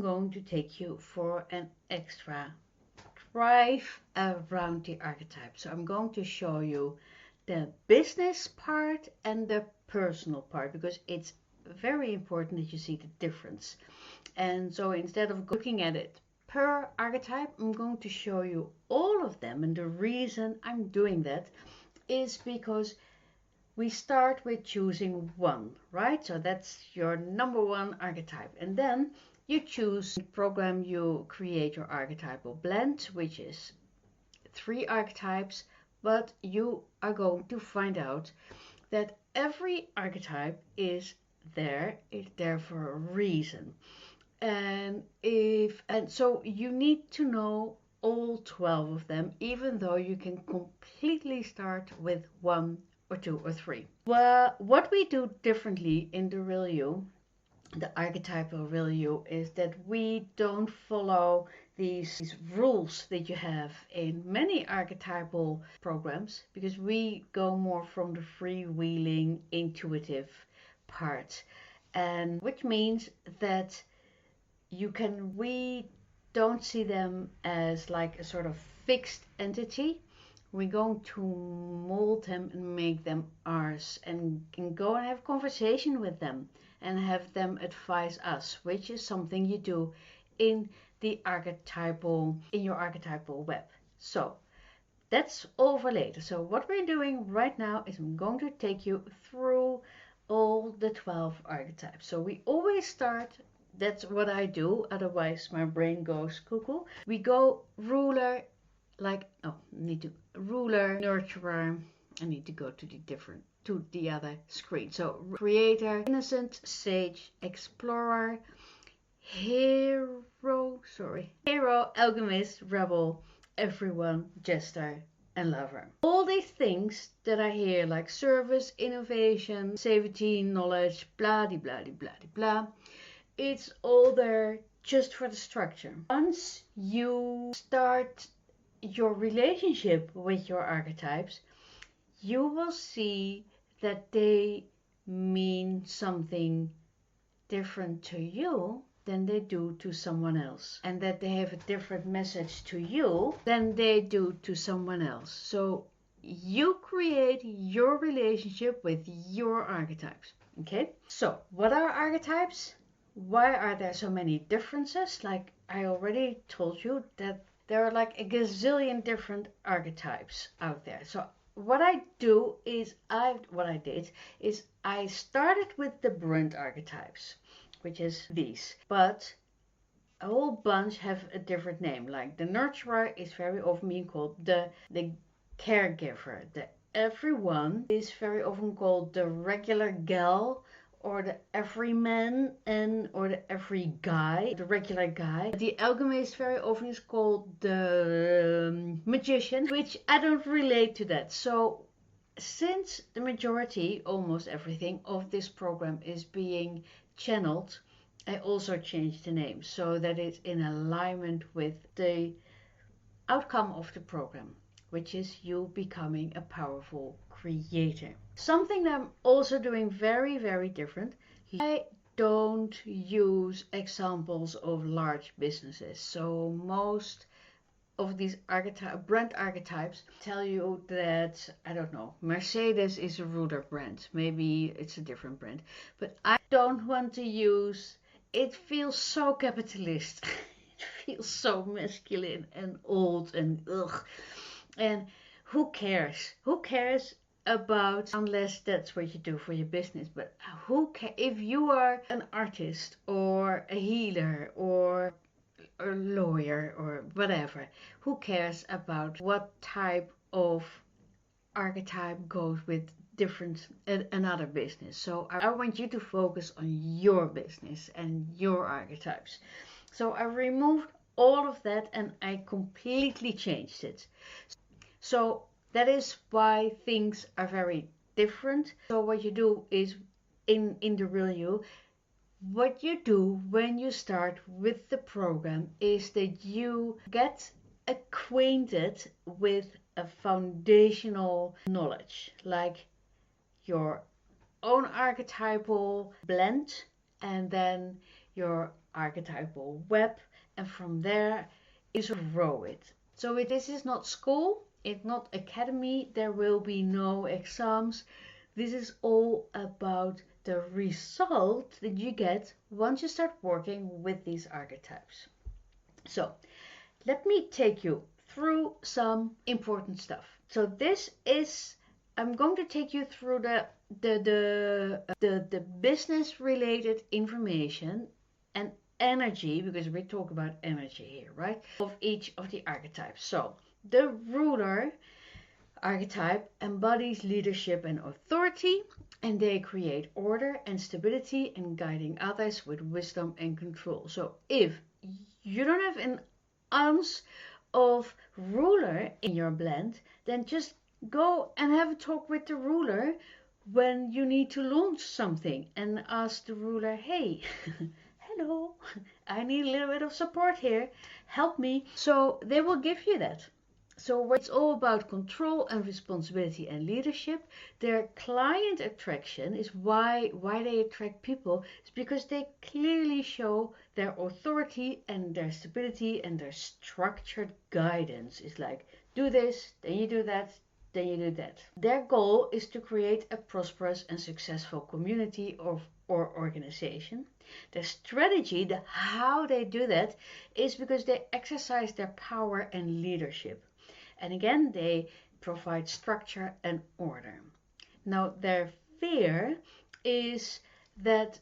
I'm going to take you for an extra drive around the archetype. So I'm going to show you the business part and the personal part, because it's very important that you see the difference. And so instead of looking at it per archetype, I'm going to show you all of them. And the reason I'm doing that is because we start with choosing one, right? So that's your number one archetype. And then you choose the program, you create your archetypal blend, which is 3 archetypes, but you are going to find out that every archetype is there for a reason. And so you need to know all 12 of them, even though you can completely start with 1 or 2 or 3. Well, what we do differently in the Real You, the archetypal Real You, is that we don't follow these rules that you have in many archetypal programs, because we go more from the freewheeling, intuitive part, and which means that we don't see them as like a sort of fixed entity. We're going to mold them and make them ours, and can go and have conversation with them and have them advise us, which is something you do in your archetypal web. So that's all for later. So what we're doing right now is I'm going to take you through all the 12 archetypes. So we always start, that's what I do, otherwise my brain goes cuckoo. We go ruler, ruler, nurturer. I need to go to the other screen. So creator, innocent, sage, explorer, hero, alchemist, rebel, everyone, jester, and lover. All these things that I hear, like service, innovation, safety, knowledge, blah de blah de blah de blah, it's all there just for the structure. Once you start your relationship with your archetypes, you will see that they mean something different to you than they do to someone else, and that they have a different message to you than they do to someone else. So you create your relationship with your archetypes. Okay, so what are archetypes? Why are there so many differences? Like I already told you, that there are like a gazillion different archetypes out there. So what I did is I started with the brand archetypes, which is these, but a whole bunch have a different name. Like the nurturer is very often being called the caregiver. The everyone is very often called the regular gal, or the everyman, or the every guy, the regular guy. The alchemist very often is called the magician, which I don't relate to that. So since the majority, almost everything of this program is being channeled, I also changed the name so that it's in alignment with the outcome of the program, which is you becoming a powerful creator. Something that I'm also doing very, very different. I don't use examples of large businesses. So most of these brand archetypes tell you that, I don't know, Mercedes is a ruler brand. Maybe it's a different brand. But I don't want to use, it feels so capitalist. It feels so masculine and old and ugh. And who cares? Who cares about, unless that's what you do for your business, but who cares if you are an artist or a healer or a lawyer or whatever? Who cares about what type of archetype goes with another business? So I want you to focus on your business and your archetypes. So I removed all of that and I completely changed it. So that is why things are very different. So what you do is, in the Real You, what you do when you start with the program is that you get acquainted with a foundational knowledge, like your own archetypal blend, and then your archetypal web, and from there is grow it. So this is not school, it's not academy, there will be no exams. This is all about the result that you get once you start working with these archetypes. So let me take you through some important stuff. So I'm going to take you through the business related information and energy, because we talk about energy here, right? Of each of the archetypes. So the ruler archetype embodies leadership and authority, and they create order and stability and guiding others with wisdom and control. So if you don't have an ounce of ruler in your blend, then just go and have a talk with the ruler when you need to launch something and ask the ruler, hey, hello, I need a little bit of support here, help me. So they will give you that. So it's all about control and responsibility and leadership. Their client attraction is why they attract people, is because they clearly show their authority and their stability and their structured guidance. It's like, do this, then you do that, then you do that. Their goal is to create a prosperous and successful community or organization. Their strategy, how they do that, is because they exercise their power and leadership. And again, they provide structure and order. Now, their fear is that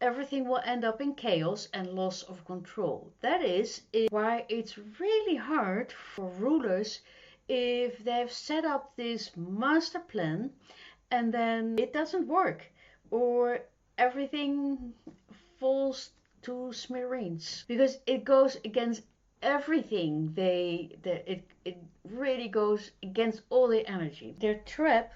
everything will end up in chaos and loss of control. That is why it's really hard for rulers if they've set up this master plan and then it doesn't work, or everything falls to smithereens, because it goes against everything. It really goes against all the energy. Their trap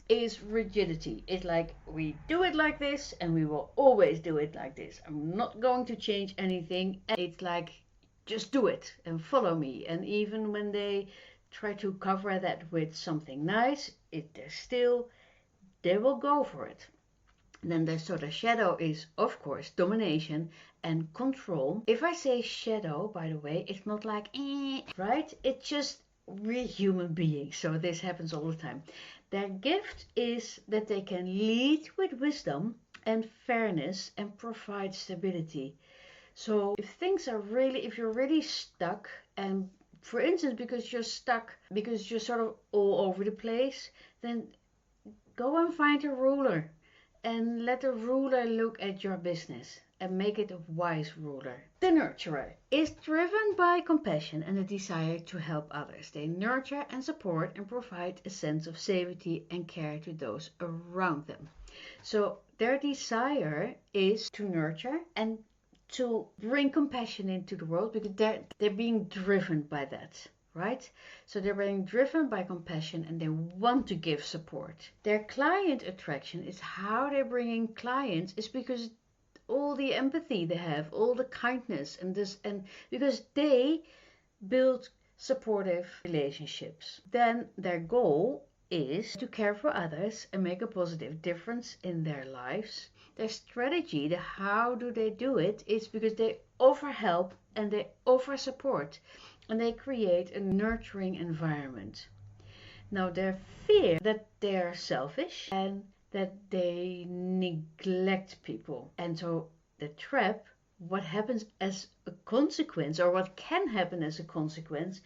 is rigidity. It's like, we do it like this and we will always do it like this. I'm not going to change anything. And it's like, just do it and follow me. And even when they try to cover that with something nice, they will go for it. And then the sort of shadow is, of course, domination and control. If I say shadow, by the way, it's not like, right? It's just, we're human beings, so this happens all the time. Their gift is that they can lead with wisdom and fairness and provide stability. So if you're really stuck, and for instance, because you're stuck, because you're sort of all over the place, then go and find a ruler and let the ruler look at your business and make it a wise ruler. The nurturer is driven by compassion and a desire to help others. They nurture and support and provide a sense of safety and care to those around them. So their desire is to nurture and to bring compassion into the world, because they're being driven by that. Right? So they're being driven by compassion and they want to give support. Their client attraction is how they're bringing clients, is because all the empathy they have, all the kindness, and because they build supportive relationships. Then their goal is to care for others and make a positive difference in their lives. Their strategy, how do they do it, is because they offer help and they offer support. And they create a nurturing environment. Now, their fear that they're selfish and that they neglect people. And so the trap, what happens as a consequence, or what can happen as a consequence,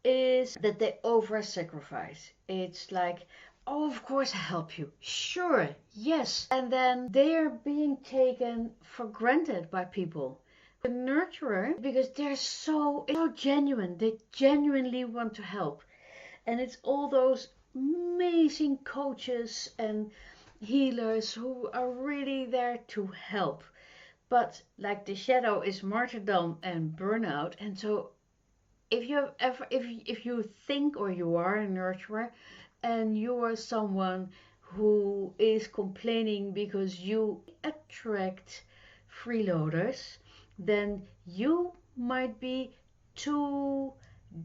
is that they over-sacrifice. It's like, oh, of course I help you. Sure, yes. And then they are being taken for granted by people. The nurturer, because they're so genuine, they genuinely want to help. And it's all those amazing coaches and healers who are really there to help. But like the shadow is martyrdom and burnout. And so if you think, or you are a nurturer and you are someone who is complaining because you attract freeloaders, then you might be too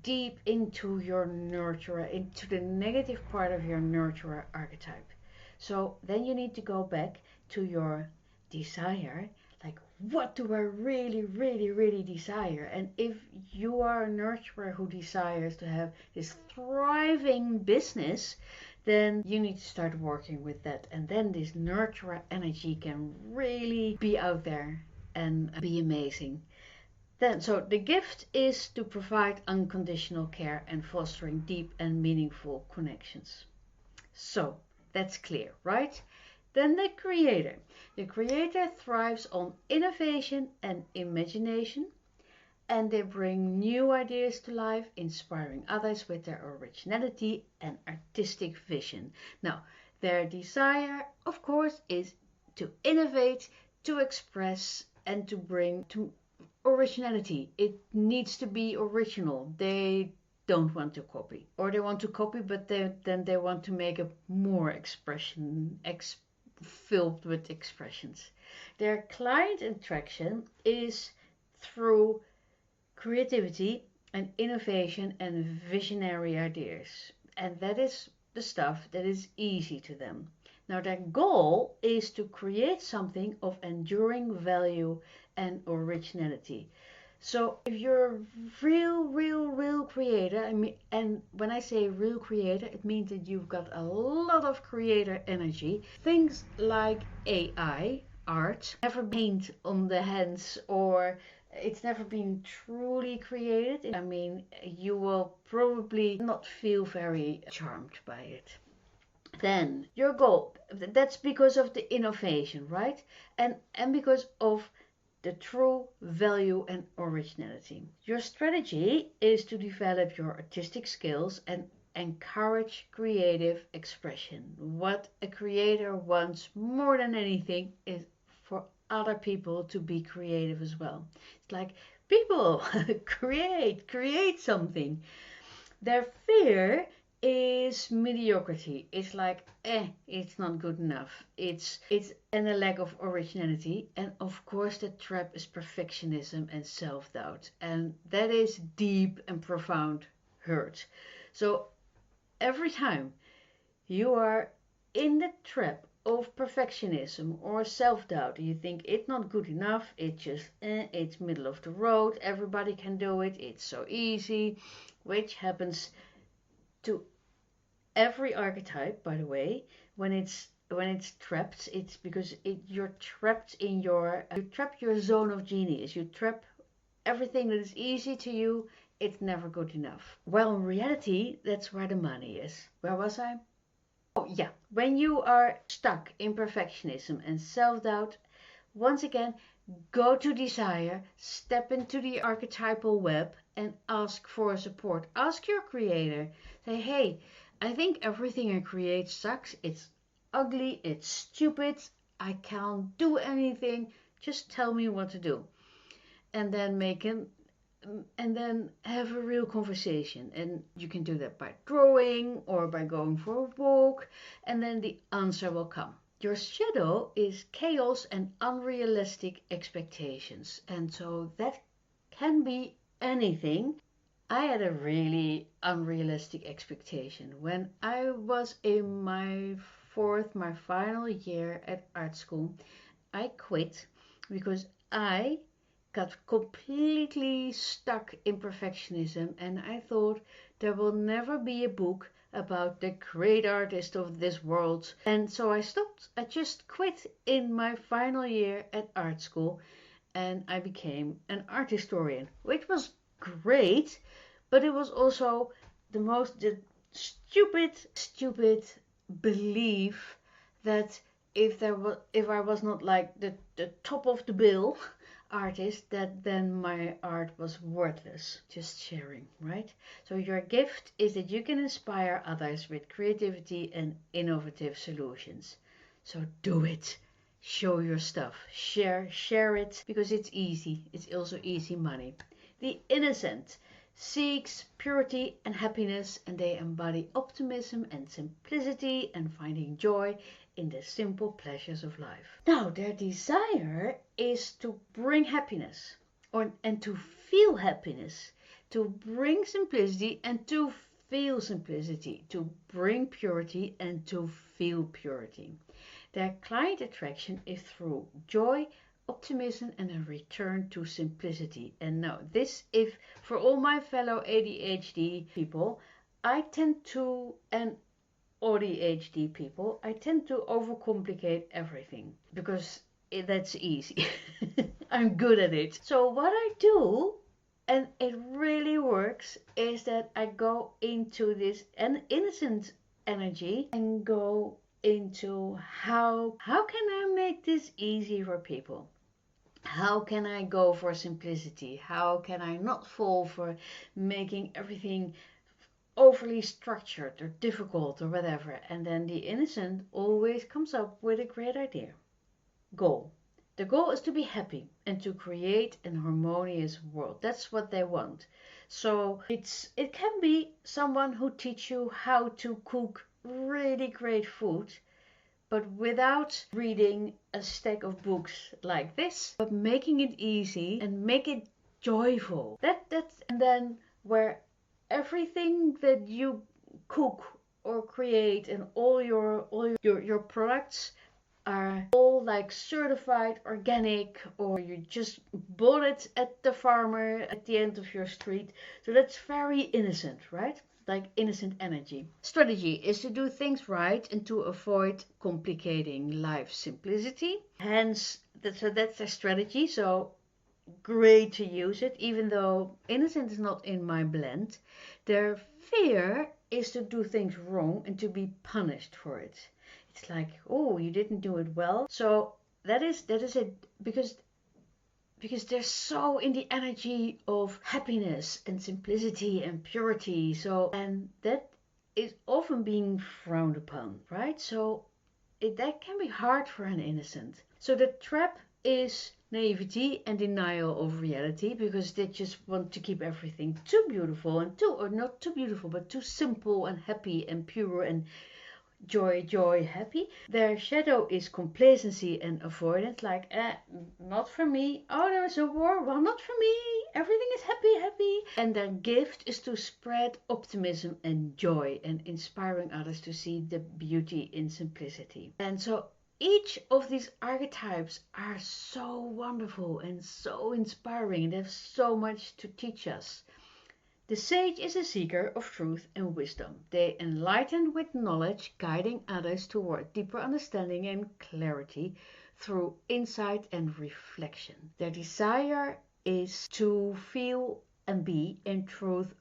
deep into your nurturer, into the negative part of your nurturer archetype. So then you need to go back to your desire, like, what do I really, really, really desire? And if you are a nurturer who desires to have this thriving business, then you need to start working with that. And then this nurturer energy can really be out there and be amazing. Then, so the gift is to provide unconditional care and fostering deep and meaningful connections. So that's clear, right? Then the creator. The creator thrives on innovation and imagination, and they bring new ideas to life, inspiring others with their originality and artistic vision. Now, their desire, of course, is to innovate, to express, and to bring to originality. It needs to be original. They don't want to copy, or they want to copy, but then they want to make a more expression, filled with expressions. Their client attraction is through creativity and innovation and visionary ideas, and that is the stuff that is easy to them. Now, their goal is to create something of enduring value and originality. So if you're a real creator, I mean, and when I say real creator, it means that you've got a lot of creator energy. Things like AI, art, never paint on the hands, or it's never been truly created. I mean, you will probably not feel very charmed by it. Then your goal, that's because of the innovation, right? And because of the true value and originality. Your strategy is to develop your artistic skills and encourage creative expression. What a creator wants more than anything is for other people to be creative as well. It's like, people, create something. Their fear is mediocrity. It's like, it's not good enough. It's and a lack of originality. And of course the trap is perfectionism and self-doubt. And that is deep and profound hurt. So every time you are in the trap of perfectionism or self-doubt, you think it's not good enough, it's just it's middle of the road, everybody can do it, it's so easy, which happens to every archetype, by the way. When it's trapped, it's because you're trapped in you trap your zone of genius. You trap everything that is easy to you. It's never good enough. Well, in reality, that's where the money is. Where was I? Oh yeah, when you are stuck in perfectionism and self-doubt, once again, go to desire, step into the archetypal web and ask for support. Ask your creator. Say, hey, I think everything I create sucks. It's ugly, it's stupid, I can't do anything. Just tell me what to do. And then and then have a real conversation. And you can do that by drawing or by going for a walk, and then the answer will come. Your shadow is chaos and unrealistic expectations. And so that can be anything. I had a really unrealistic expectation. When I was in my final year at art school, I quit because I got completely stuck in perfectionism, and I thought there will never be a book about the great artist of this world. And so I stopped. I just quit in my final year at art school, and I became an art historian, which was great, but it was also the stupid belief that if I was not like the top of the bill artist, that then my art was worthless. Just sharing, right? So your gift is that you can inspire others with creativity and innovative solutions. So do it. Show your stuff. Share it, because it's easy. It's also easy money. The innocent seeks purity and happiness, and they embody optimism and simplicity and finding joy in the simple pleasures of life. Now, their desire is to bring happiness, and to feel happiness, to bring simplicity and to feel simplicity, to bring purity and to feel purity. Their client attraction is through joy, optimism and a return to simplicity. And no, this, if for all my fellow ADHD people, I tend to, and ADHD people, I tend to overcomplicate everything because that's easy. I'm good at it. So what I do, and it really works, is that I go into this innocent energy and go into how can I make this easy for people? How can I go for simplicity? How can I not fall for making everything overly structured or difficult or whatever? And then the innocent always comes up with a great idea. Goal. The goal is to be happy and to create an harmonious world. That's what they want. So it can be someone who teach you how to cook really great food, but without reading a stack of books like this, but making it easy and make it joyful. That's and then where everything that you cook or create and all your products are all like certified organic, or you just bought it at the farmer at the end of your street. So that's very innocent, right? Like innocent energy. Strategy is to do things right and to avoid complicating life. Simplicity. Hence, that's the strategy. So great to use it, even though innocent is not in my blend. Their fear is to do things wrong and to be punished for it. It's like, oh, you didn't do it well. So that is it, because they're so in the energy of happiness and simplicity and purity. So, and that is often being frowned upon, right? So that can be hard for an innocent. So the trap is naivety and denial of reality, because they just want to keep everything too beautiful and or not too beautiful, but too simple and happy and pure and joy, happy. Their shadow is complacency and avoidance, like, not for me. Oh, there's a war. Well, not for me. Everything is happy. And their gift is to spread optimism and joy and inspiring others to see the beauty in simplicity. And so each of these archetypes are so wonderful and so inspiring. They have so much to teach us. The sage is a seeker of truth and wisdom. They enlighten with knowledge, guiding others toward deeper understanding and clarity through insight and reflection. Their desire is to feel and be in truth,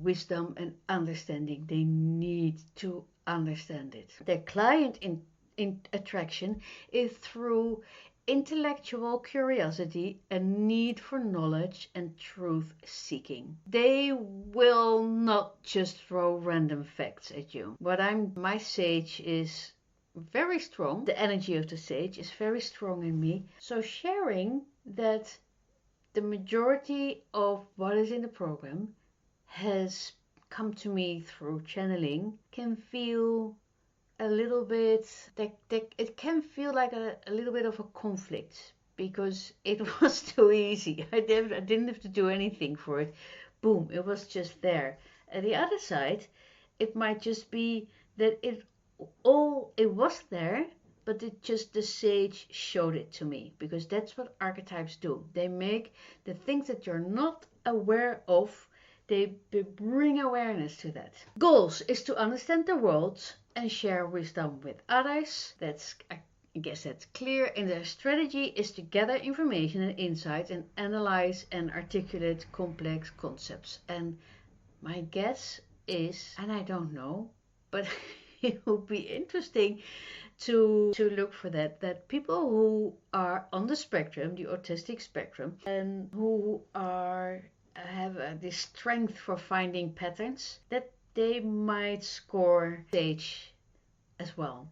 wisdom and understanding. They need to understand it. Their client in attraction is through intellectual curiosity and need for knowledge and truth seeking. They will not just throw random facts at you. My sage is very strong. The energy of the sage is very strong in me. So sharing that the majority of what is in the program has come to me through channeling can feel a little bit, it can feel like a little bit of a conflict, because it was too easy. I didn't have to do anything for it. Boom, it was just there. At the other side, it might just be that it was there, but the sage showed it to me, because that's what archetypes do. They make the things that you're not aware of, they bring awareness to that. Goals is to understand the world and share wisdom with others. I guess that's clear. And their strategy is to gather information and insights and analyze and articulate complex concepts. And my guess is, and I don't know, but it will be interesting to look for that people who are on the spectrum, the autistic spectrum, and who have this strength for finding patterns, that they might score sage as well.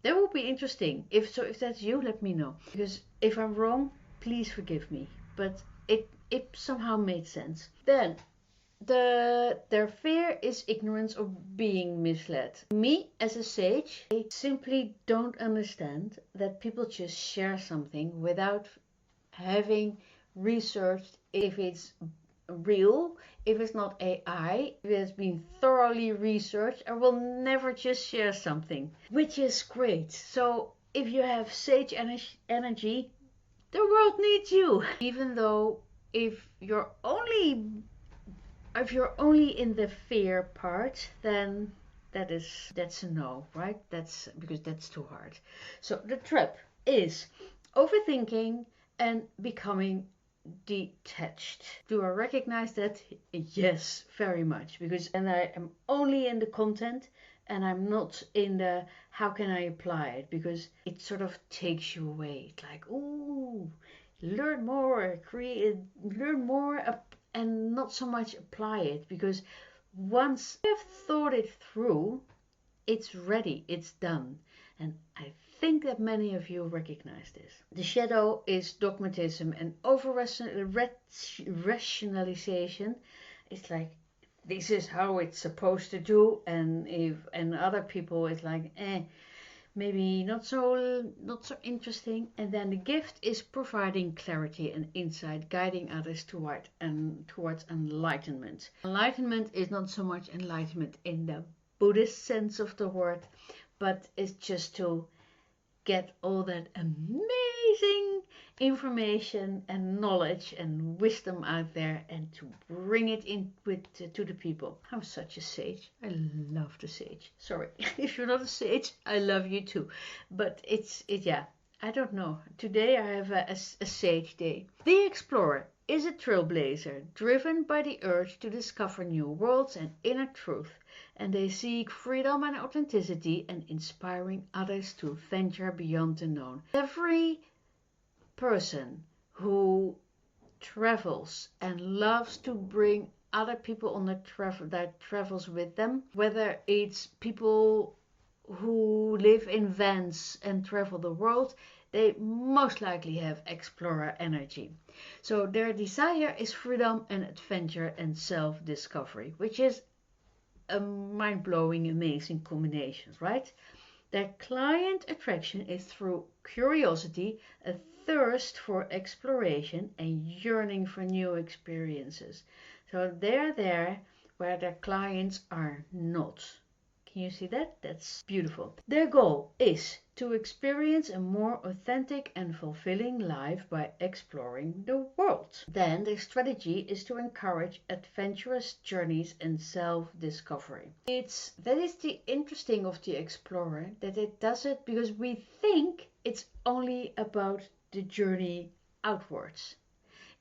That would be interesting. If that's you, let me know. Because if I'm wrong, please forgive me. But it somehow made sense. Then their fear is ignorance of being misled. Me as a sage, I simply don't understand that people just share something without having researched if it's real, if it's not AI, if it has been thoroughly researched. I will never just share something, which is great. So if you have sage energy, The world needs you. Even though if you're only in the fear part, then that's a no, right? That's because that's too hard. So the trap is overthinking and becoming detached. Do I recognize that? Yes, very much. Because and I am only in the content and I'm not in the how can I apply it, because it sort of takes you away. It's like, ooh, learn more, learn more, and not so much apply it, because once I've thought it through, it's ready, it's done. And I think that many of you recognize this. The shadow is dogmatism and over rationalization. It's like, this is how it's supposed to do, and other people it's like, maybe not so interesting. And then the gift is providing clarity and insight, guiding others towards enlightenment. Enlightenment is not so much enlightenment in the Buddhist sense of the word, but it's just to get all that amazing information and knowledge and wisdom out there and to bring it in to the people. I'm such a sage. I love the sage. Sorry, if you're not a sage, I love you too. But yeah, I don't know. Today I have a sage day. The explorer is a trailblazer driven by the urge to discover new worlds and inner truth, and they seek freedom and authenticity and inspiring others to venture beyond the known. Every person who travels and loves to bring other people on that travels with them, whether it's people who live in vans and travel the world, they most likely have explorer energy. So their desire is freedom and adventure and self-discovery, which is a mind-blowing, amazing combination, right? Their client attraction is through curiosity, a thirst for exploration, and yearning for new experiences. So they're there where their clients are not. Can you see that? That's beautiful. Their goal is to experience a more authentic and fulfilling life by exploring the world. Then their strategy is to encourage adventurous journeys and self-discovery. That is the interesting of the explorer, that it does it because we think it's only about the journey outwards.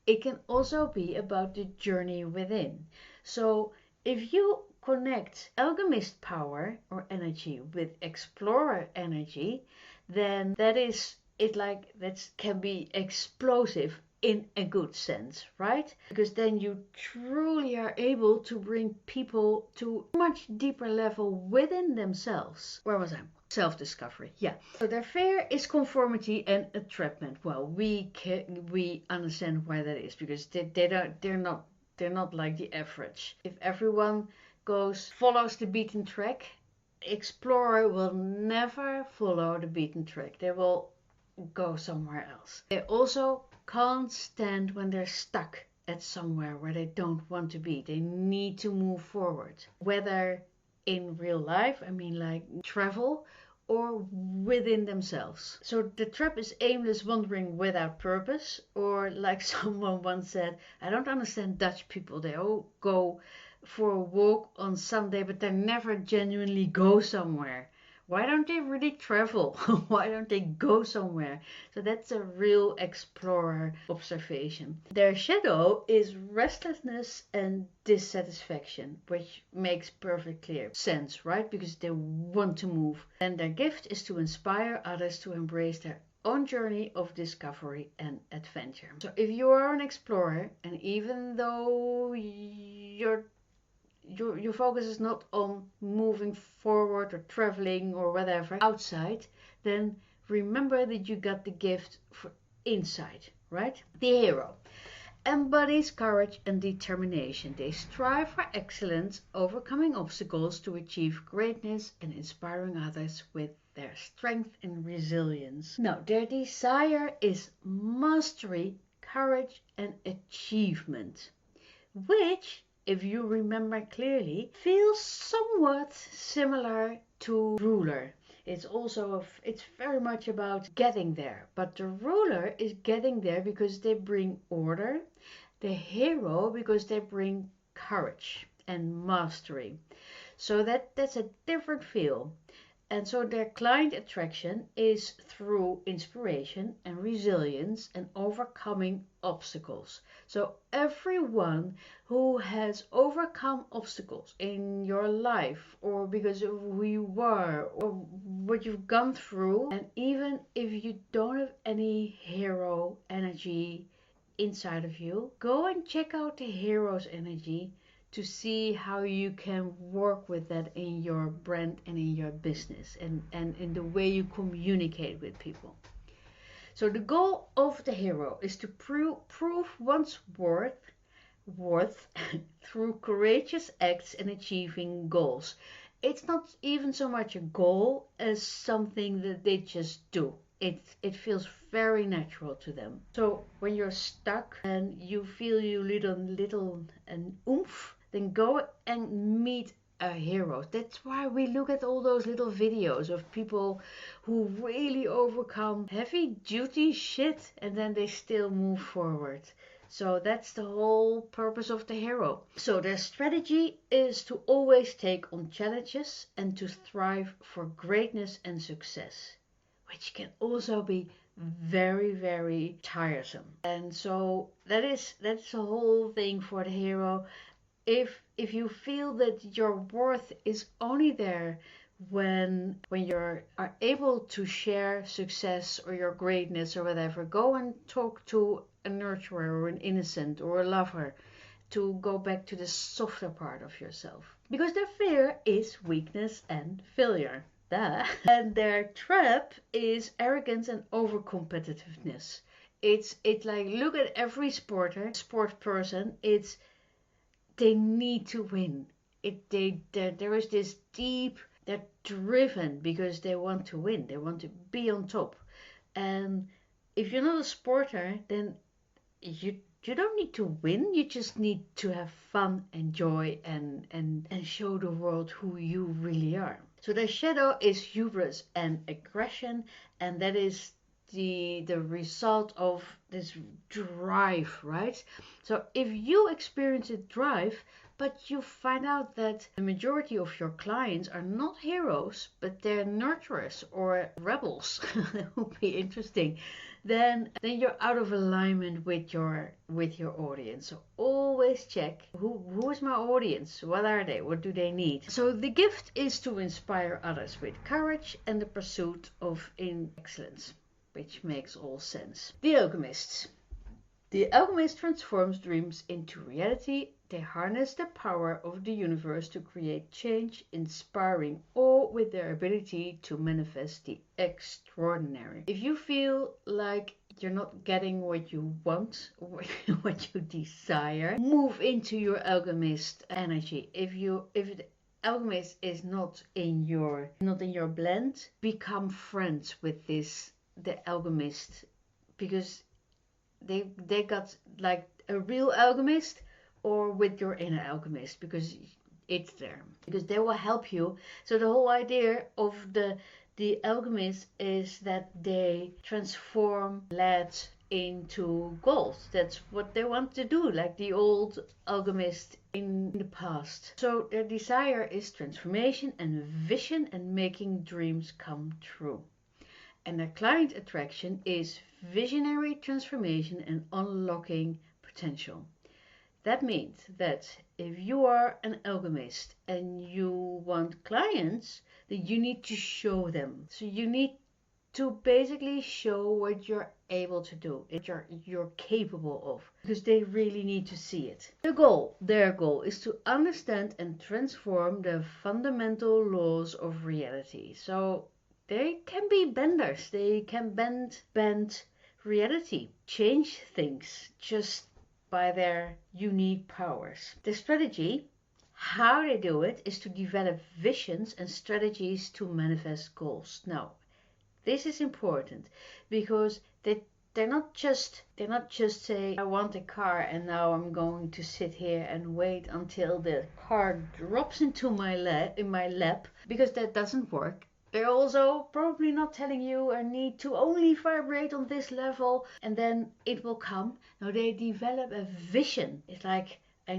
It can also be about the journey within. So if you connect alchemist power or energy with explorer energy, then that can be explosive in a good sense, right? Because then you truly are able to bring people to a much deeper level within themselves. Where was I? Self-discovery, yeah. So their fear is conformity and entrapment. Well, we understand why that is, because they're not like the average. If everyone follows the beaten track, explorer will never follow the beaten track. They will go somewhere else. They also can't stand when they're stuck at somewhere where they don't want to be. They need to move forward, whether in real life, I mean like travel, or within themselves. So the trap is aimless wandering without purpose, or like someone once said, I don't understand Dutch people. They all go for a walk on Sunday, but they never genuinely go somewhere. Why don't they really travel? Why don't they go somewhere? So that's a real explorer observation. Their shadow is restlessness and dissatisfaction, which makes perfect clear sense, right? Because they want to move. And their gift is to inspire others to embrace their own journey of discovery and adventure. So if you are an explorer, and even though your focus is not on moving forward or traveling or whatever outside, then remember that you got the gift for inside, right? The hero embodies courage and determination. They strive for excellence, overcoming obstacles to achieve greatness and inspiring others with their strength and resilience. Now, their desire is mastery, courage, and achievement, which, if you remember clearly, feels somewhat similar to ruler. It's very much about getting there. But the ruler is getting there because they bring order. The hero because they bring courage and mastery. So that's a different feel. And so their client attraction is through inspiration and resilience and overcoming obstacles. So everyone who has overcome obstacles in your life or because of who you are or what you've gone through, and even if you don't have any hero energy inside of you, go and check out the hero's energy to see how you can work with that in your brand and in your business and in the way you communicate with people. So the goal of the hero is to prove one's worth through courageous acts and achieving goals. It's not even so much a goal as something that they just do. It feels very natural to them. So when you're stuck and you feel you little an oomph, then go and meet a hero. That's why we look at all those little videos of people who really overcome heavy duty shit and then they still move forward. So that's the whole purpose of the hero. So their strategy is to always take on challenges and to strive for greatness and success, which can also be very, very tiresome. And so that's the whole thing for the hero. If you feel that your worth is only there when you are able to share success or your greatness or whatever, go and talk to a nurturer or an innocent or a lover to go back to the softer part of yourself. Because their fear is weakness and failure. Duh. And their trap is arrogance and overcompetitiveness. It's like, look at every sport person. It's they need to win. There is this deep, they're driven because they want to win. They want to be on top. And if you're not a sporter, then you don't need to win. You just need to have fun and joy and show the world who you really are. So the shadow is hubris and aggression, and that is the result of this drive, right? So if you experience a drive, but you find out that the majority of your clients are not heroes, but they're nurturers or rebels, that would be interesting. Then you're out of alignment with your audience. So always check who is my audience, what are they, what do they need. So the gift is to inspire others with courage and the pursuit of excellence, which makes all sense. The Alchemists. The Alchemist transforms dreams into reality. They harness the power of the universe to create change, inspiring awe with their ability to manifest the extraordinary. If you feel like you're not getting what you want, what you desire, move into your Alchemist energy. If the Alchemist is not in your blend, become friends with the Alchemist, because they got like a real alchemist, or with your inner alchemist, because it's there, because they will help you. So the whole idea of the alchemist is that they transform lead into gold. That's what they want to do, like the old alchemist in the past. So their desire is transformation and vision and making dreams come true. And their client attraction is visionary transformation and unlocking potential. That means that if you are an alchemist and you want clients, then you need to show them. So you need to basically show what you're able to do, what you're capable of, because they really need to see it. Their goal is to understand and transform the fundamental laws of reality. So they can be benders. They can bend reality, change things just by their unique powers. The strategy, how they do it, is to develop visions and strategies to manifest goals. Now, this is important because they're not just saying, I want a car and now I'm going to sit here and wait until the car drops into my lap, because that doesn't work. They're also probably not telling you I need to only vibrate on this level and then it will come. No, they develop a vision. It's like I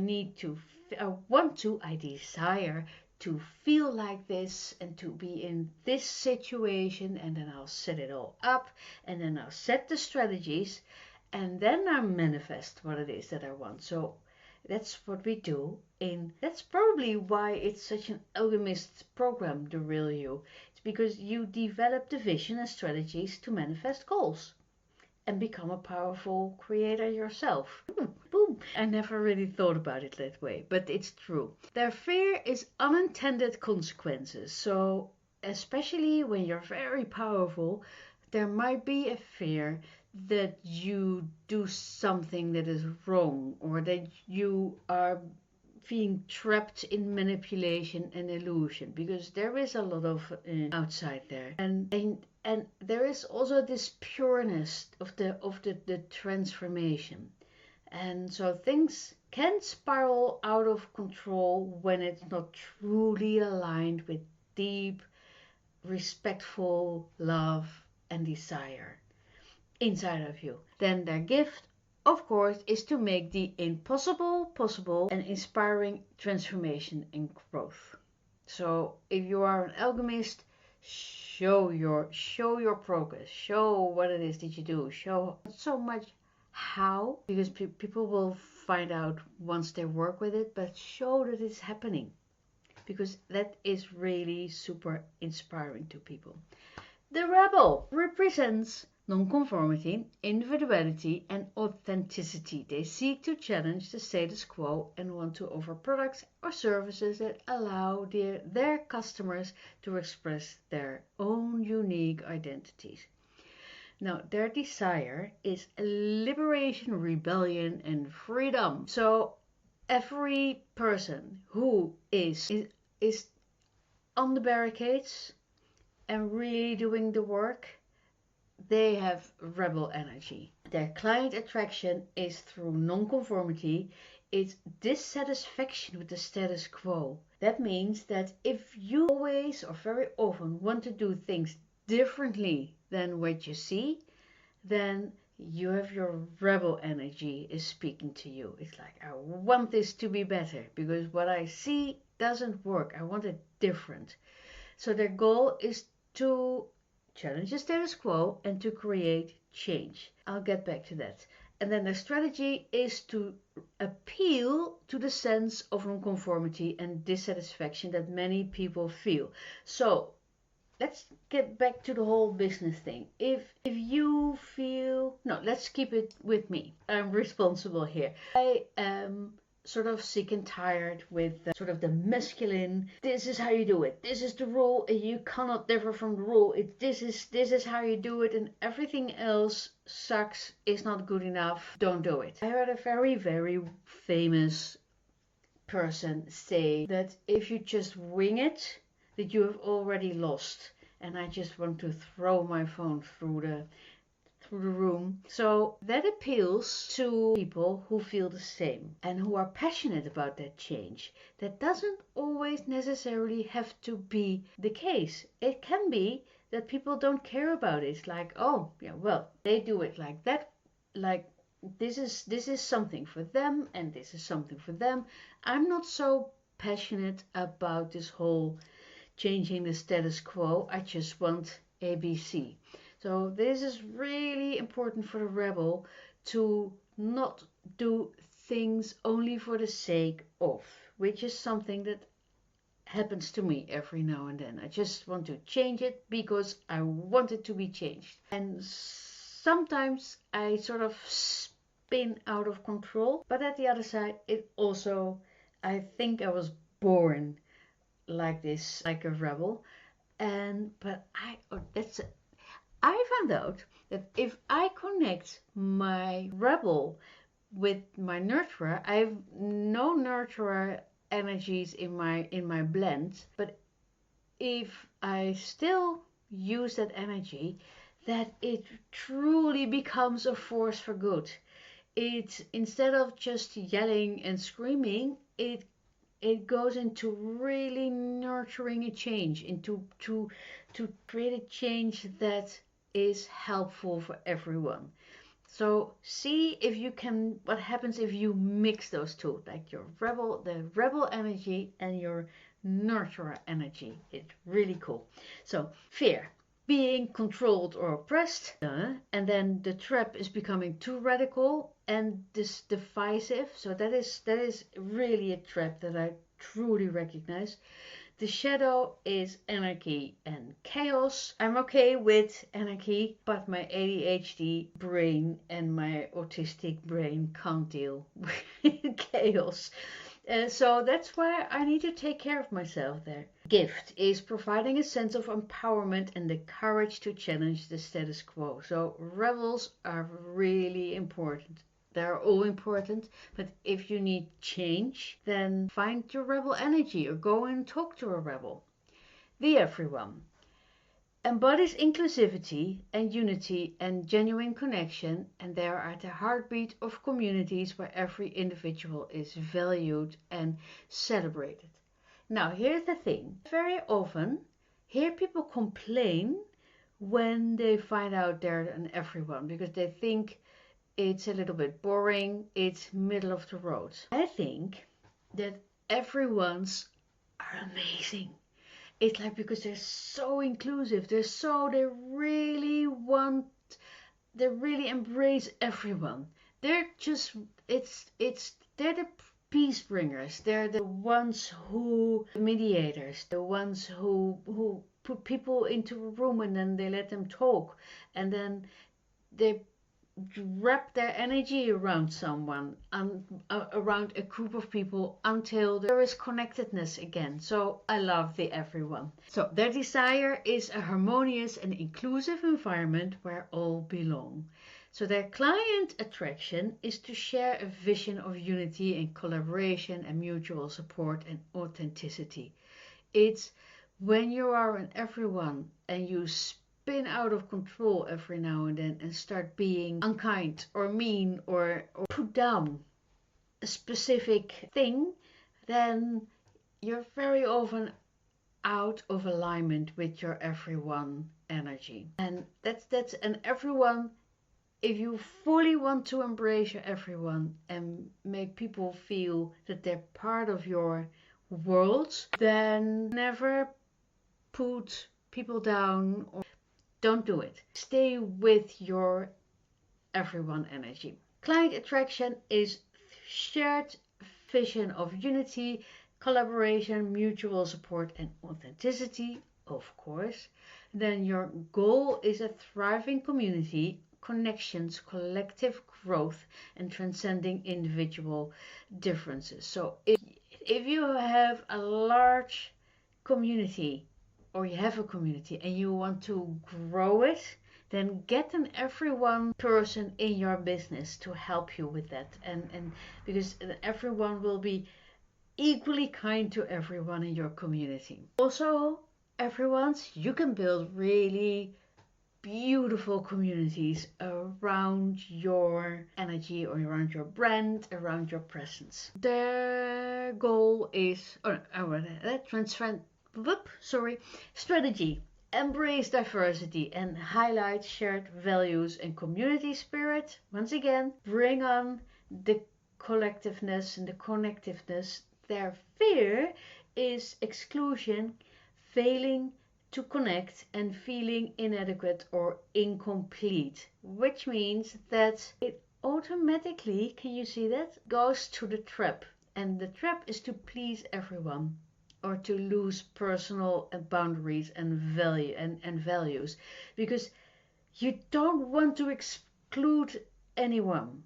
desire to feel like this and to be in this situation, and then I'll set it all up, and then I'll set the strategies, and then I manifest what it is that I want. So that's what we do, and that's probably why it's such an alchemist program, The Real You. It's because you develop the vision and strategies to manifest goals and become a powerful creator yourself. Boom. I never really thought about it that way, but it's true. Their fear is unintended consequences. So especially when you're very powerful, there might be a fear that you do something that is wrong, or that you are being trapped in manipulation and illusion, because there is a lot of outside there, and there is also this pureness of the transformation, and so things can spiral out of control when it's not truly aligned with deep, respectful love and desire inside of you. Then their gift, of course, is to make the impossible possible and inspiring transformation and growth. So if you are an alchemist, show your progress, show what it is that you do, show not so much how, because people will find out once they work with it, but show that it's happening, because that is really super inspiring to people. The rebel represents nonconformity, individuality, and authenticity. They seek to challenge the status quo and want to offer products or services that allow their customers to express their own unique identities. Now, their desire is liberation, rebellion, and freedom. So every person who is on the barricades and really doing the work, they have rebel energy. Their client attraction is through nonconformity. It's dissatisfaction with the status quo. That means that if you always or very often want to do things differently than what you see, then you have your rebel energy is speaking to you. It's like, I want this to be better because what I see doesn't work. I want it different. So their goal is to challenge the status quo and to create change. I'll get back to that. And then their strategy is to appeal to the sense of nonconformity and dissatisfaction that many people feel. So let's get back to the whole business thing. If you feel, no, let's keep it with me. I'm responsible here. I am sort of sick and tired with sort of the masculine, this is how you do it, this is the rule, and you cannot differ from the rule, this is how you do it, and everything else sucks, is not good enough, don't do it. I heard a very, very famous person say that if you just wing it, that you have already lost. And I just want to throw my phone through the room. So that appeals to people who feel the same and who are passionate about that change. That doesn't always necessarily have to be the case. It can be that people don't care about it. It's like, oh yeah, well, they do it like that, like this is something for them and this is something for them. I'm not so passionate about this whole changing the status quo. I just want ABC. So this is really important for the rebel, to not do things only for the sake of, which is something that happens to me every now and then. I just want to change it because I want it to be changed. And sometimes I sort of spin out of control, but at the other side, it also, I think I was born like this, like a rebel. But I found out that if I connect my rebel with my nurturer, I have no nurturer energies in my blend, but if I still use that energy, that it truly becomes a force for good. It, instead of just yelling and screaming, it It goes into really nurturing a change, into to create a change that is helpful for everyone. So see if you can, what happens if you mix those two, like the rebel energy and your nurturer energy. It's really cool. So fear, being controlled or oppressed, and then the trap is becoming too radical and this divisive. So that is really a trap that I truly recognize. The shadow is anarchy and chaos. I'm okay with anarchy, but my ADHD brain and my autistic brain can't deal with chaos. So that's why I need to take care of myself there. Gift is providing a sense of empowerment and the courage to challenge the status quo. So rebels are really important. They're all important, but if you need change, then find your rebel energy or go and talk to a rebel. The everyone embodies inclusivity and unity and genuine connection, and they are at the heartbeat of communities where every individual is valued and celebrated. Now, here's the thing. Very often, hear people complain when they find out they're an everyone because they think it's a little bit boring, it's middle of the road. I think that everyone's are amazing. It's like because they're so inclusive, they really embrace everyone. They're just they're the peace bringers. They're the ones who mediators, the ones who put people into a room and then they let them talk and then they wrap their energy around someone and around a group of people until there is connectedness again. So I love the everyone. So their desire is a harmonious and inclusive environment where all belong. So their client attraction is to share a vision of unity and collaboration and mutual support and authenticity. It's when you are an everyone and you spin out of control every now and then and start being unkind or mean or put down a specific thing, then you're very often out of alignment with your everyone energy. And that's an everyone. If you fully want to embrace your everyone and make people feel that they're part of your world, then never put people down or don't do it. Stay with your everyone energy. Client attraction is shared vision of unity, collaboration, mutual support and authenticity, of course. Then your goal is a thriving community, connections, collective growth and transcending individual differences. So if you have a large community or you have a community and you want to grow it, then get an everyone person in your business to help you with that. And because everyone will be equally kind to everyone in your community. Also, you can build really beautiful communities around your energy or around your brand, around your presence. Their goal is strategy. Embrace diversity and highlight shared values and community spirit. Once again, bring on the collectiveness and the connectiveness. Their fear is exclusion, failing to connect and feeling inadequate or incomplete, which means that it automatically, can you see that, goes to the trap. And the trap is to please everyone or to lose personal boundaries and values, because you don't want to exclude anyone.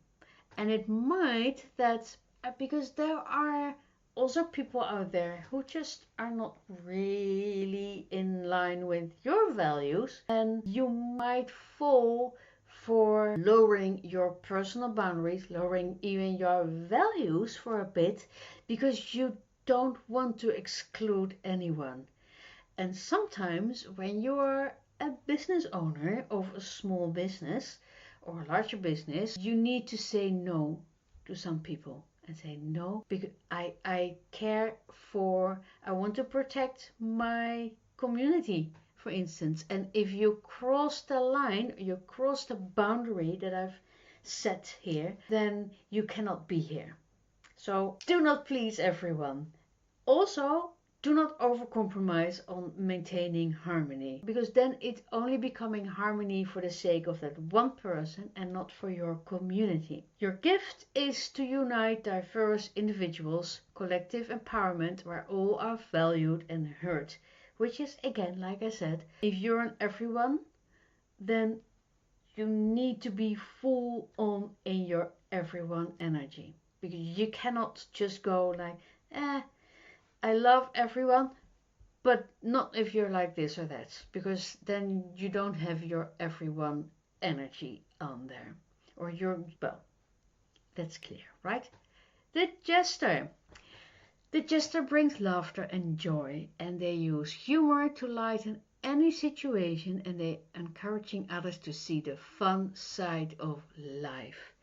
And it might that because there are also people out there who just are not really in line with your values, and you might fall for lowering your personal boundaries, lowering even your values for a bit, because you don't want to exclude anyone. And sometimes when you are a business owner of a small business or a larger business, you need to say no to some people. and say no, because I care for, I want to protect my community, for instance. And if you cross the line, you cross the boundary that I've set here, then you cannot be here. So do not please everyone. Also, do not overcompromise on maintaining harmony, because then it's only becoming harmony for the sake of that one person and not for your community. Your gift is to unite diverse individuals, collective empowerment where all are valued and heard, which is, again, like I said, if you're an everyone, then you need to be full on in your everyone energy, because you cannot just go like, I love everyone, but not if you're like this or that, because then you don't have your everyone energy on there. Or you're, well, that's clear, right? The Jester. The Jester brings laughter and joy, and they use humor to lighten any situation, and they encouraging others to see the fun side of life.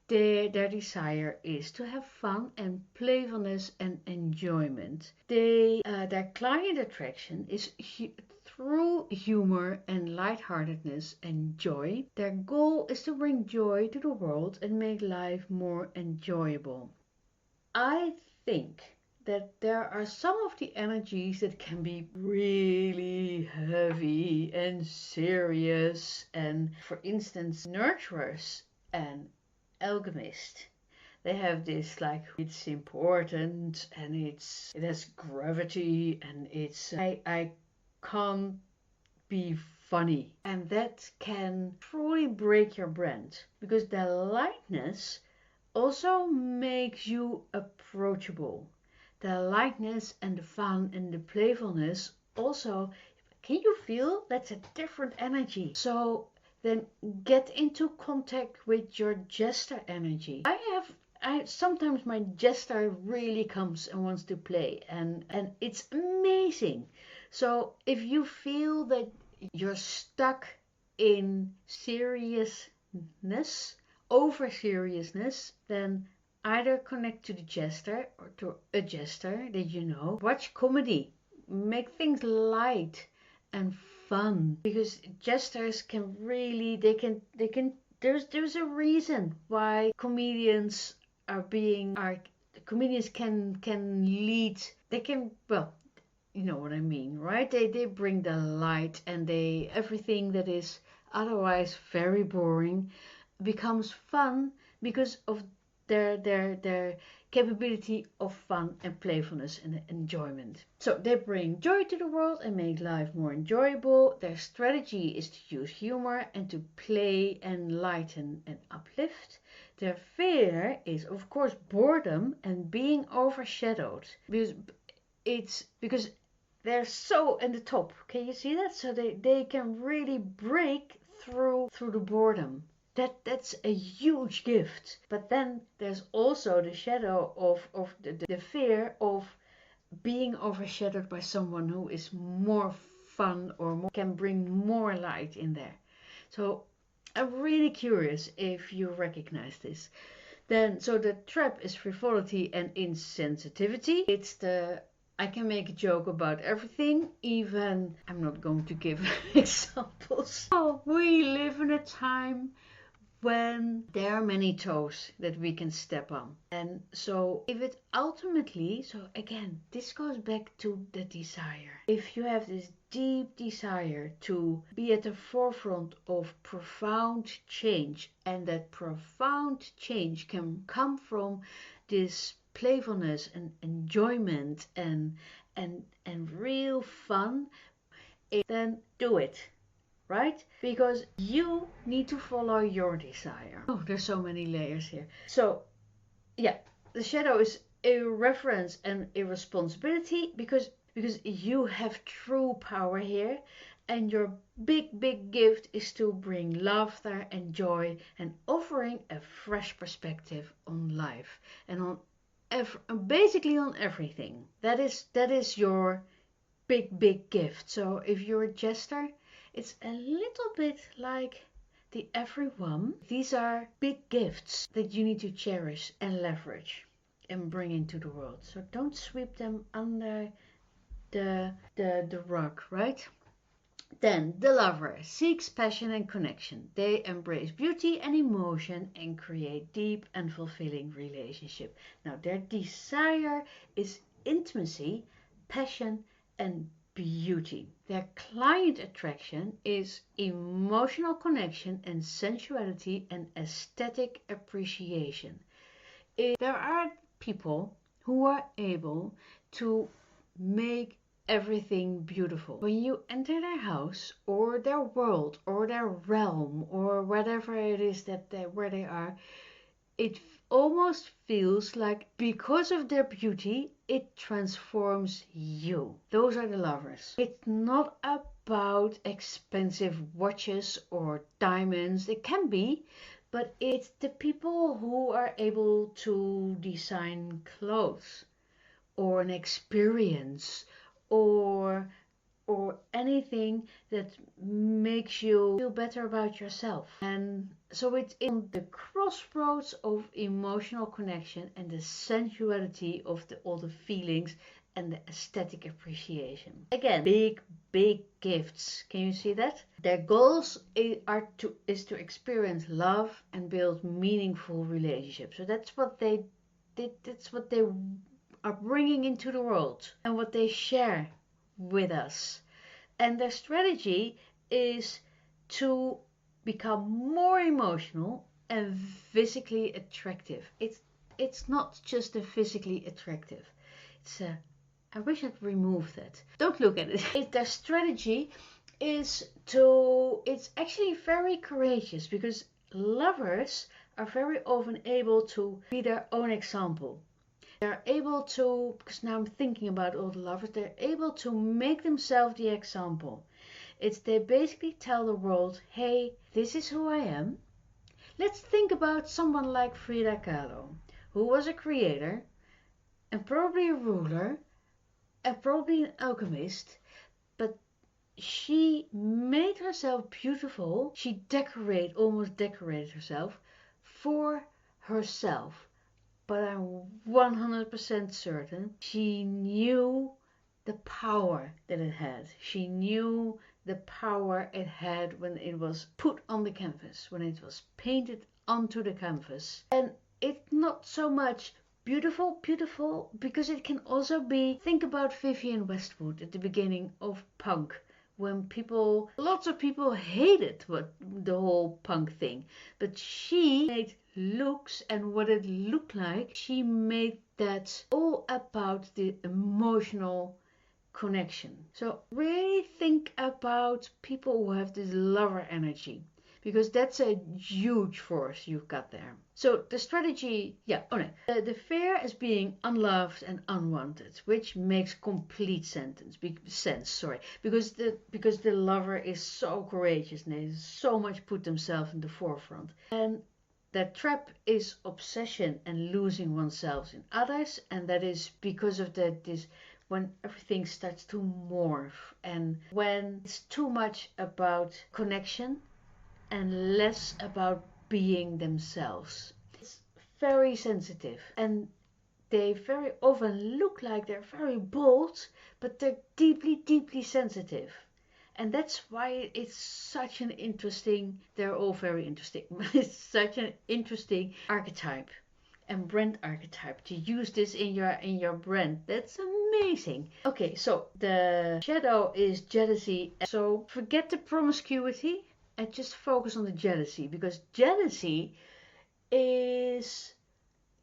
Their desire is to have fun and playfulness and enjoyment. Their client attraction is through humor and lightheartedness and joy. Their goal is to bring joy to the world and make life more enjoyable. I think that there are some of the energies that can be really heavy and serious, and for instance, nurturers and Alchemist. They have this like, it's important and it has gravity and I can't be funny, and that can truly break your brand, because the lightness also makes you approachable. The lightness and the fun and the playfulness also, can you feel that's a different energy? So then get into contact with your Jester energy. I sometimes my Jester really comes and wants to play, and it's amazing. So if you feel that you're stuck in seriousness, over seriousness, then either connect to the Jester or to a Jester that you know. Watch comedy, make things light and fun, because Jesters can really, they can there's a reason why comedians comedians can lead, they can, well, you know what I mean, right? They bring the light, and everything that is otherwise very boring becomes fun because of their capability of fun and playfulness and enjoyment. So they bring joy to the world and make life more enjoyable. Their strategy is to use humor and to play and lighten and uplift. Their fear is, of course, boredom and being overshadowed, because they're so in the top. Can you see that? So they can really break through the boredom. That's a huge gift. But then there's also the shadow of the fear of being overshadowed by someone who is more fun or can bring more light in there. So I'm really curious if you recognize this. Then, so the trap is frivolity and insensitivity. It's I can make a joke about everything, even, I'm not going to give examples. Oh, we live in a time when there are many toes that we can step on. And so if it ultimately, so again, this goes back to the desire. If you have this deep desire to be at the forefront of profound change, and that profound change can come from this playfulness and enjoyment and real fun, then do it. Right? Because you need to follow your desire. Oh, there's so many layers here. So, yeah, the shadow is irreverence and irresponsibility, because you have true power here, and your big gift is to bring laughter and joy and offering a fresh perspective on life and on basically on everything. That is your big gift. So if you're a Jester, it's a little bit like the everyone. These are big gifts that you need to cherish and leverage. and bring into the world. So don't sweep them under the rug, right? Then the lover seeks passion and connection. They embrace beauty and emotion and create deep and fulfilling relationship. Now their desire is intimacy, passion and beauty. Their client attraction is emotional connection and sensuality and aesthetic appreciation. There are people who are able to make everything beautiful. When you enter their house or their world or their realm or whatever it is where they are, it almost feels like because of their beauty, it transforms you. Those are the lovers. It's not about expensive watches or diamonds. It can be, but it's the people who are able to design clothes or an experience or anything that makes you feel better about yourself. And so it's in the crossroads of emotional connection and the sensuality of all the feelings and the aesthetic appreciation. Again, big gifts. Can you see that? Their goals is to experience love and build meaningful relationships. So that's what they are bringing into the world and what they share with us. And their strategy is to become more emotional and physically attractive. It's not just a physically attractive. I wish I'd removed that. Don't look at it. Their strategy is it's actually very courageous because lovers are very often able to be their own example. They're able to, because now I'm thinking about all the lovers, they're able to make themselves the example. They basically tell the world, hey, this is who I am. Let's think about someone like Frida Kahlo, who was a creator and probably a ruler and probably an alchemist, but she made herself beautiful. She almost decorated herself for herself. But I'm 100% certain she knew the power that it had. She knew the power it had when it was put on the canvas, when it was painted onto the canvas. And it's not so much beautiful, because it can also be, think about Vivienne Westwood at the beginning of punk. When lots of people hated the whole punk thing, but she made looks and what it looked like. She made that all about the emotional connection. So really think about people who have this lover energy, because that's a huge force you've got there. So the strategy, the fear is being unloved and unwanted, which makes complete sense, because the lover is so courageous and they so much put themselves in the forefront. And the trap is obsession and losing oneself in others, and that is because of this when everything starts to morph and when it's too much about connection and less about being themselves. It's very sensitive, and they very often look like they're very bold, but they're deeply sensitive. And that's why it's such an interesting, they're all very interesting, but it's such an interesting archetype and brand archetype to use this in your brand. That's amazing. Okay, so the shadow is jealousy. So forget the promiscuity and just focus on the jealousy, because jealousy it's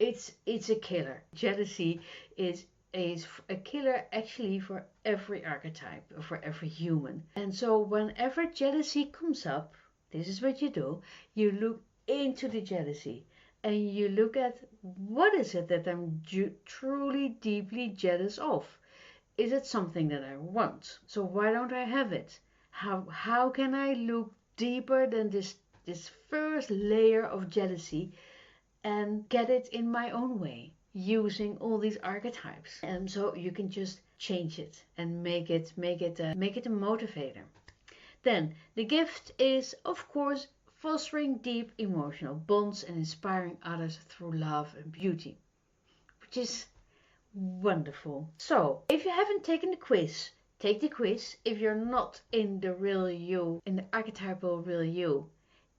a killer. Jealousy is a killer actually for every archetype, or for every human. And so whenever jealousy comes up, this is what you do. You look into the jealousy and you look at, what is it that I'm truly deeply jealous of? Is it something that I want? So why don't I have it? How can I look deeper than this first layer of jealousy and get it in my own way, using all these archetypes? And so you can just change it and make it a motivator. Then the gift is, of course, fostering deep emotional bonds and inspiring others through love and beauty, which is wonderful. So, if you haven't taken the quiz, take the quiz. If you're not in the real you, in the archetypal real you,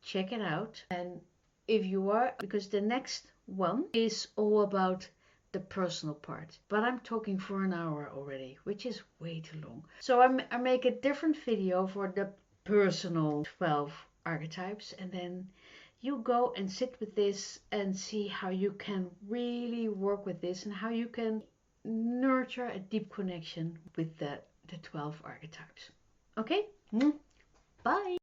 check it out. And if you are, because the next one is all about the personal part, but I'm talking for an hour already, which is way too long. So I make a different video for the personal 12 archetypes, and then you go and sit with this and see how you can really work with this and how you can nurture a deep connection with the 12 archetypes. Okay? Bye!